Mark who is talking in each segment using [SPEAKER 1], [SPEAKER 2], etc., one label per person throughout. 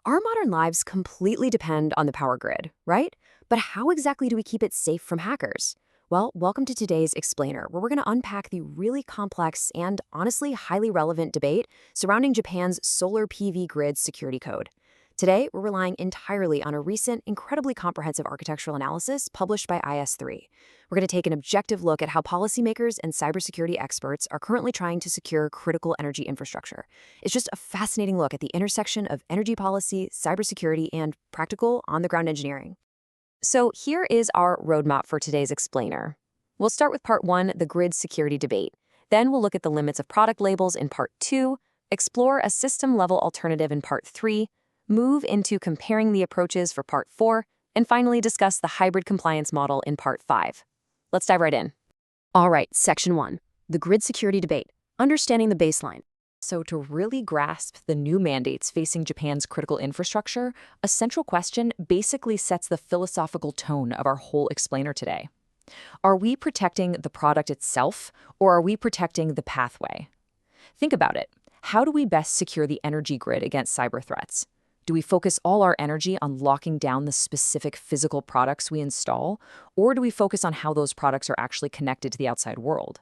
[SPEAKER 1] Our modern lives completely depend on the power grid, right? But how exactly do we keep it safe from hackers? Well, welcome to today's Explainer, where we're going to unpack the really complex and honestly highly relevant debate surrounding Japan's solar PV grid security code. Today, we're relying entirely on a recent, incredibly comprehensive architectural analysis published by IS3. We're going to take an objective look at how policymakers and cybersecurity experts are currently trying to secure critical energy infrastructure. It's just a fascinating look at the intersection of energy policy, cybersecurity, and practical, on-the-ground engineering. So here is our roadmap for today's Explainer. We'll start with Part 1, the grid security debate. Then we'll look at the limits of product labels in Part 2, explore a system-level alternative in Part 3, move into comparing the approaches for Part 4, and finally discuss the hybrid compliance model in Part 5. Let's dive right in. All right, Section 1, the grid security debate, understanding the baseline. So to really grasp the new mandates facing Japan's critical infrastructure, a central question basically sets the philosophical tone of our whole explainer today. Are we protecting the product itself, or are we protecting the pathway? Think about it. How do we best secure the energy grid against cyber threats? Do we focus all our energy on locking down the specific physical products we install, or do we focus on how those products are actually connected to the outside world?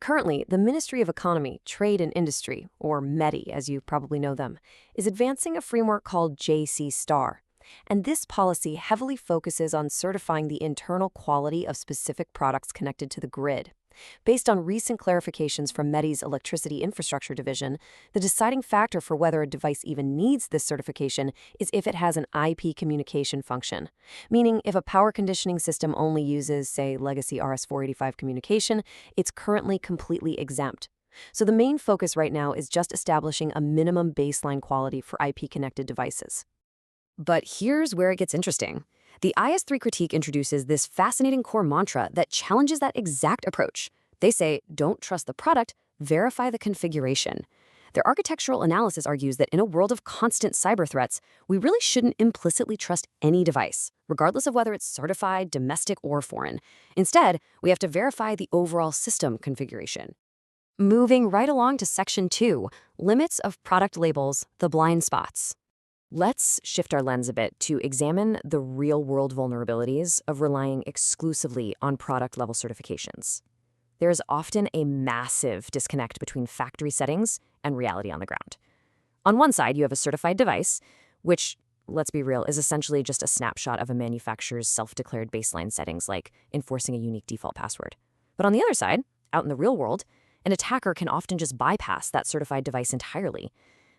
[SPEAKER 1] Currently, the Ministry of Economy, Trade and Industry, or METI as you probably know them, is advancing a framework called JC Star. And this policy heavily focuses on certifying the internal quality of specific products connected to the grid. Based on recent clarifications from METI's Electricity Infrastructure Division, the deciding factor for whether a device even needs this certification is if it has an IP communication function. Meaning, if a power conditioning system only uses, say, legacy RS-485 communication, it's currently completely exempt. So the main focus right now is just establishing a minimum baseline quality for IP-connected devices. But here's where it gets interesting. The IS3 critique introduces this fascinating core mantra that challenges that exact approach. They say, don't trust the product, verify the configuration. Their architectural analysis argues that in a world of constant cyber threats, we really shouldn't implicitly trust any device, regardless of whether it's certified, domestic, or foreign. Instead, we have to verify the overall system configuration. Moving right along to Section 2, limits of product labels, the blind spots. Let's shift our lens a bit to examine the real-world vulnerabilities of relying exclusively on product-level certifications. There is often a massive disconnect between factory settings and reality on the ground. On one side, you have a certified device, which, let's be real, is essentially just a snapshot of a manufacturer's self-declared baseline settings, like enforcing a unique default password. But on the other side, out in the real world, an attacker can often just bypass that certified device entirely.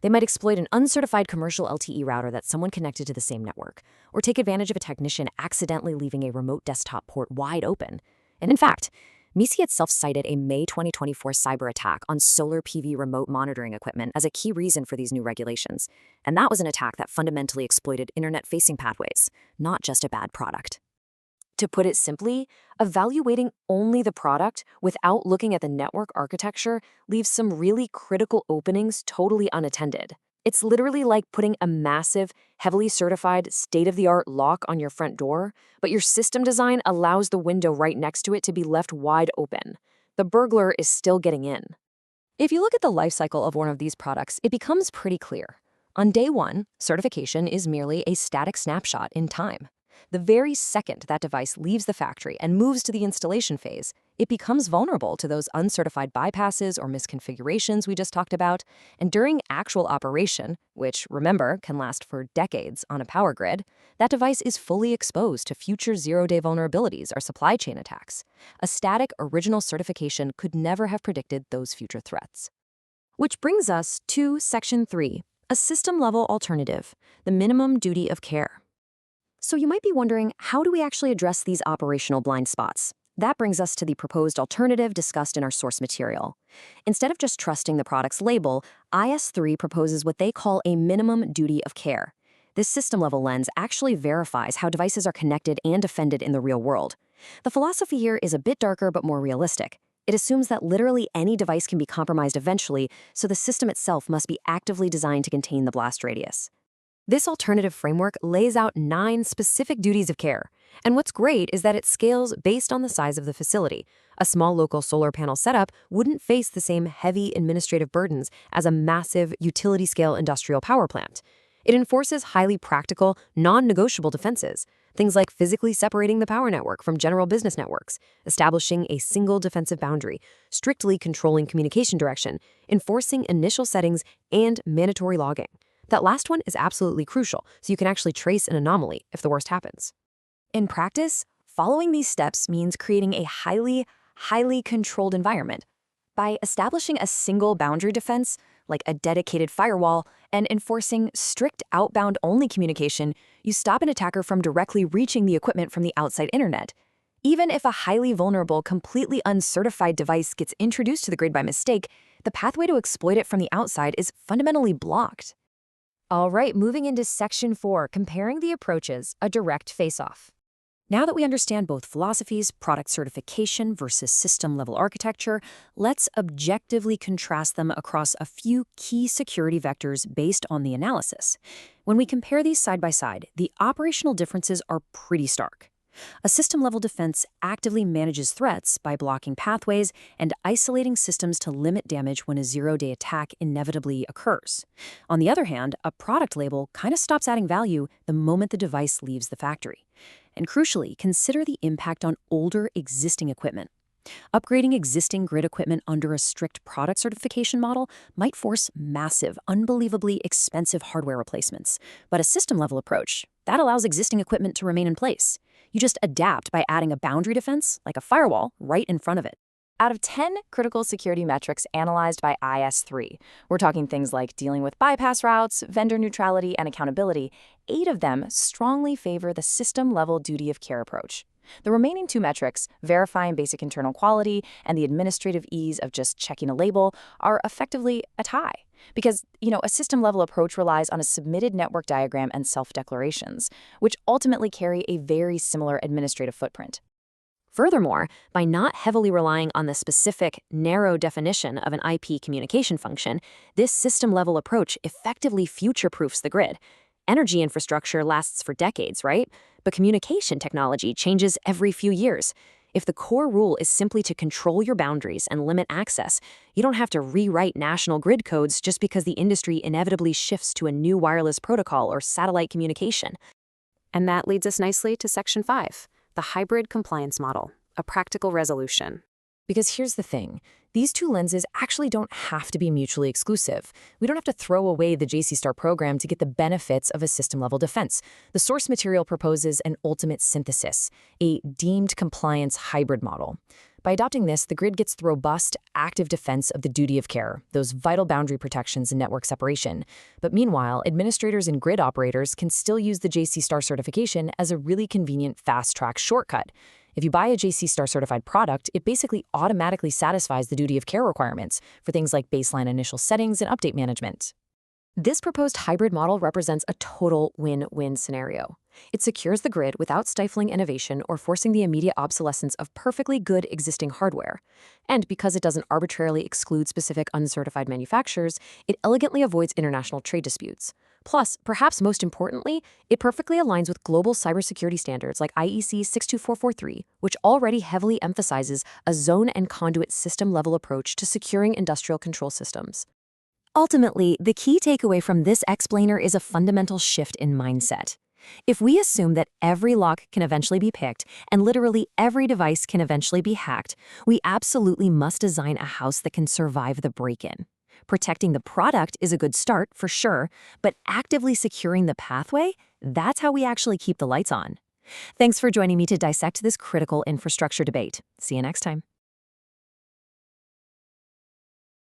[SPEAKER 1] They might exploit an uncertified commercial LTE router that's someone connected to the same network, or take advantage of a technician accidentally leaving a remote desktop port wide open. And in fact, MISI itself cited a May 2024 cyber attack on solar PV remote monitoring equipment as a key reason for these new regulations. And that was an attack that fundamentally exploited internet-facing pathways, not just a bad product. To put it simply, evaluating only the product without looking at the network architecture leaves some really critical openings totally unattended. It's literally like putting a massive, heavily certified, state-of-the-art lock on your front door, but your system design allows the window right next to it to be left wide open. The burglar is still getting in. If you look at the life cycle of one of these products, it becomes pretty clear. On day one, certification is merely a static snapshot in time. The very second that device leaves the factory and moves to the installation phase, it becomes vulnerable to those uncertified bypasses or misconfigurations we just talked about. And during actual operation, which, remember, can last for decades on a power grid, that device is fully exposed to future zero-day vulnerabilities or supply chain attacks. A static original certification could never have predicted those future threats. Which brings us to Section 3, a system-level alternative, the minimum duty of care. So you might be wondering, how do we actually address these operational blind spots? That brings us to the proposed alternative discussed in our source material. Instead of just trusting the product's label, IS3 proposes what they call a minimum duty of care. This system-level lens actually verifies how devices are connected and defended in the real world. The philosophy here is a bit darker but more realistic. It assumes that literally any device can be compromised eventually, so the system itself must be actively designed to contain the blast radius. This alternative framework lays out 9 specific duties of care. And what's great is that it scales based on the size of the facility. A small local solar panel setup wouldn't face the same heavy administrative burdens as a massive utility-scale industrial power plant. It enforces highly practical, non-negotiable defenses, things like physically separating the power network from general business networks, establishing a single defensive boundary, strictly controlling communication direction, enforcing initial settings, and mandatory logging. That last one is absolutely crucial, so you can actually trace an anomaly if the worst happens. In practice, following these steps means creating a highly controlled environment. By establishing a single boundary defense, like a dedicated firewall, and enforcing strict outbound-only communication, you stop an attacker from directly reaching the equipment from the outside internet. Even if a highly vulnerable, completely uncertified device gets introduced to the grid by mistake, the pathway to exploit it from the outside is fundamentally blocked. All right, moving into Section 4, comparing the approaches, a direct face-off. Now that we understand both philosophies, product certification versus system-level architecture, let's objectively contrast them across a few key security vectors based on the analysis. When we compare these side by side, the operational differences are pretty stark. A system-level defense actively manages threats by blocking pathways and isolating systems to limit damage when a zero-day attack inevitably occurs. On the other hand, a product label kind of stops adding value the moment the device leaves the factory. And crucially, consider the impact on older existing equipment. Upgrading existing grid equipment under a strict product certification model might force massive, unbelievably expensive hardware replacements. But a system-level approach, that allows existing equipment to remain in place. You just adapt by adding a boundary defense, like a firewall, right in front of it. Out of 10 critical security metrics analyzed by IS3, we're talking things like dealing with bypass routes, vendor neutrality, and accountability, 8 of them strongly favor the system-level duty of care approach. The remaining 2 metrics, verifying basic internal quality and the administrative ease of just checking a label, are effectively a tie. Because, a system-level approach relies on a submitted network diagram and self-declarations, which ultimately carry a very similar administrative footprint. Furthermore, by not heavily relying on the specific, narrow definition of an IP communication function, this system-level approach effectively future-proofs the grid. Energy infrastructure lasts for decades, right? But communication technology changes every few years. If the core rule is simply to control your boundaries and limit access, you don't have to rewrite national grid codes just because the industry inevitably shifts to a new wireless protocol or satellite communication. And that leads us nicely to Section 5. The hybrid compliance model, a practical resolution. Because here's the thing, these two lenses actually don't have to be mutually exclusive. We don't have to throw away the JC-STAR program to get the benefits of a system-level defense. The source material proposes an ultimate synthesis, a deemed compliance hybrid model. By adopting this, the grid gets the robust, active defense of the duty of care, those vital boundary protections and network separation. But meanwhile, administrators and grid operators can still use the JC-STAR certification as a really convenient fast-track shortcut. If you buy a JC-STAR certified product, it basically automatically satisfies the duty of care requirements for things like baseline initial settings and update management. This proposed hybrid model represents a total win-win scenario. It secures the grid without stifling innovation or forcing the immediate obsolescence of perfectly good existing hardware. And because it doesn't arbitrarily exclude specific uncertified manufacturers, it elegantly avoids international trade disputes. Plus, perhaps most importantly, it perfectly aligns with global cybersecurity standards like IEC 62443, which already heavily emphasizes a zone and conduit system-level approach to securing industrial control systems. Ultimately, the key takeaway from this explainer is a fundamental shift in mindset. If we assume that every lock can eventually be picked and literally every device can eventually be hacked, we absolutely must design a house that can survive the break-in. Protecting the product is a good start, for sure, but actively securing the pathway, that's how we actually keep the lights on. Thanks for joining me to dissect this critical infrastructure debate. See you next time.